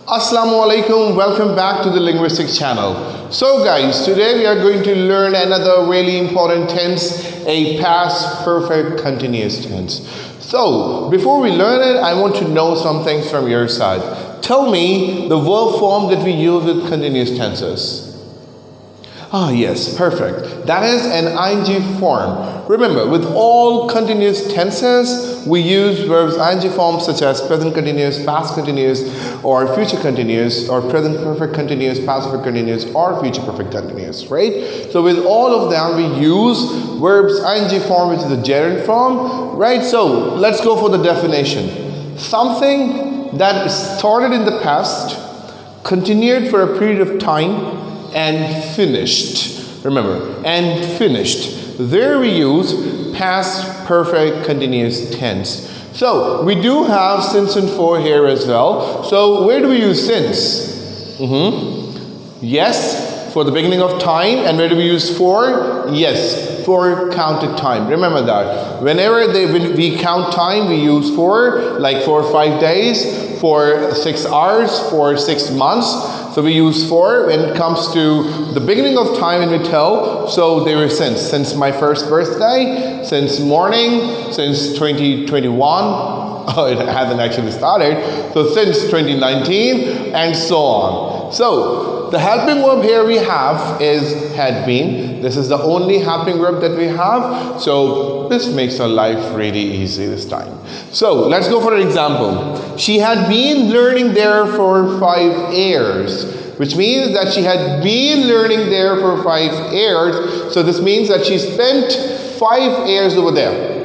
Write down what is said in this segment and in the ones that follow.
Assalamu alaikum, welcome back to the linguistic channel. So guys, today we are going to learn another really important tense, a past perfect continuous tense. So before we learn it, I want to know some things from your side. Tell me the verb form that we use with continuous tenses. Ah yes, perfect. That is an ing form. Remember, with all continuous tenses, we use verbs ing forms such as present continuous, past continuous, or future continuous, or present perfect continuous, past perfect continuous, or future perfect continuous, right? So with all of them, we use verbs ing form, which is the gerund form, right? So let's go for the definition. Something that started in the past, continued for a period of time, and finished. Remember, and finished. There we use past perfect continuous tense. So we do have since and for here as well. So where do we use since? Yes, for the beginning of time. And where do we use for? Yes, for counted time. Remember that. Whenever we count time, we use for, like for 5 days, for 6 hours, for 6 months. So we use for when it comes to the beginning of time and we tell. So there is since my first birthday, since morning, since 2021. Oh, it hasn't actually started. So since 2019 and so on. So the helping verb here we have is had been. This is the only helping verb that we have. So this makes our life really easy this time. So let's go for an example. She had been learning there for 5 years. Which means that she had been learning there for 5 years. So this means that she spent 5 years over there.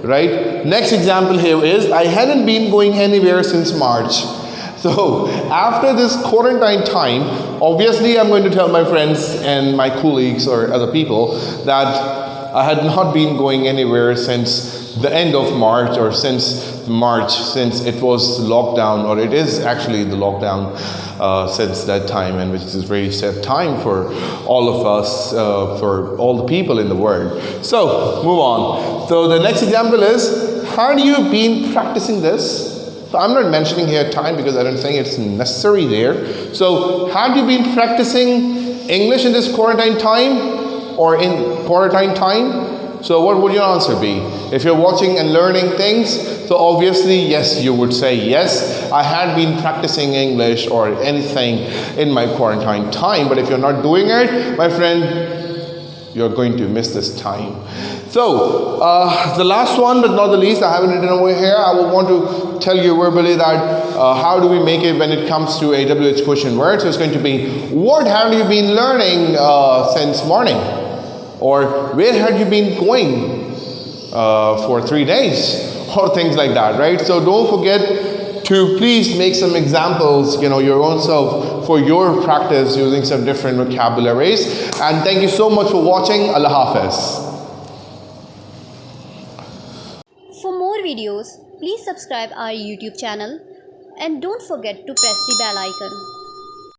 Right? Next example here is, I hadn't been going anywhere since March. So after this quarantine time, obviously I'm going to tell my friends and my colleagues or other people that I had not been going anywhere since the end of March or since it was lockdown, or it is actually the lockdown since that time, and which is a very sad time for all of us, for all the people in the world. So move on. So the next example is, had you been practicing this? So I'm not mentioning here time because I don't think it's necessary there. So had you been practicing English in this quarantine time or in quarantine time? So what would your answer be? If you're watching and learning things, so obviously yes, you would say yes, I had been practicing English or anything in my quarantine time. But if you're not doing it, my friend, you're going to miss this time. So the last one but not the least, I haven't written over here. I will want to tell you verbally that how do we make it when it comes to a WH question word. So it's going to be, what have you been learning since morning? Or where had you been going for 3 days? Or things like that, right? So don't forget to please make some examples, your own self for your practice using some different vocabularies. And thank you so much for watching. Allah Hafiz. For more videos, please subscribe our YouTube channel and don't forget to press the bell icon.